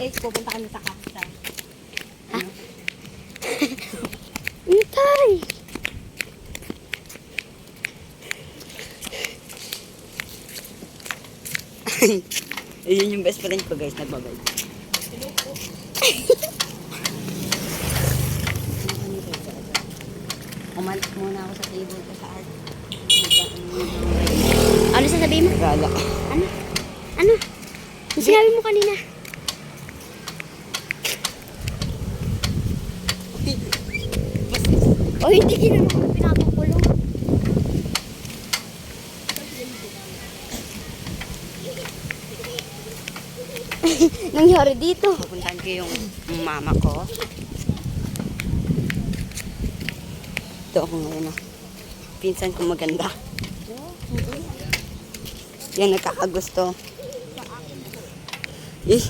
guys, pupunta kami sa Kapsa. Ha? Itay! Ayun yung best friend ko guys, nagbabay. Umalis muna ako sa table ko sa art. Ano sasabihin mo? Gala. Ano? Ano? Yung sinabi mo kanina. O hindi ka naman pinapakulong. Nangyari dito. Pupuntahan ko yung mama ko. Ito ako ngayon ah. Pinsan ko maganda. Yan, nagkakagusto. Eh,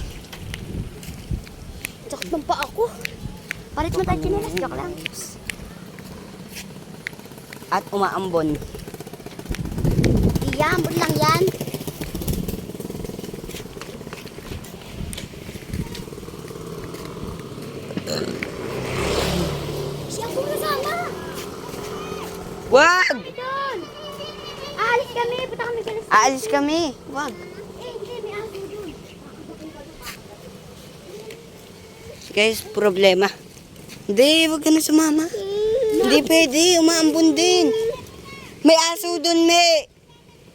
Sakit ng pa ako. Palit mo tayo chinelas. Joke lang. at umaambon. Iyambon lang yan. Siya po kasama. Wag! Kami doon. Aalis kami. Punta kami galas. Aalis kami. Wag. Hindi. May aso doon. Guys, problema. Hindi, wag ka na sumama. Hindi pwede, umaambon din. May aso doon, me.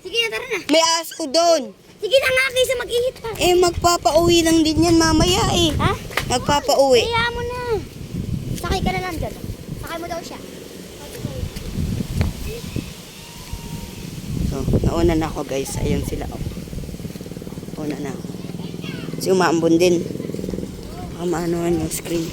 Sige na, tara na. May aso doon. Sige na nga, kaysa mag-ihit pa. Eh, magpapauwi lang din yan mamaya eh. Ha? Magpapauwi. Kaya mo na. Sakay ka na lang dyan. Sakay mo daw siya. So, nauna na ako guys. Ayun sila. Oh. Nauna na ako. Kasi umaambon din. Baka maanuhan yung screen.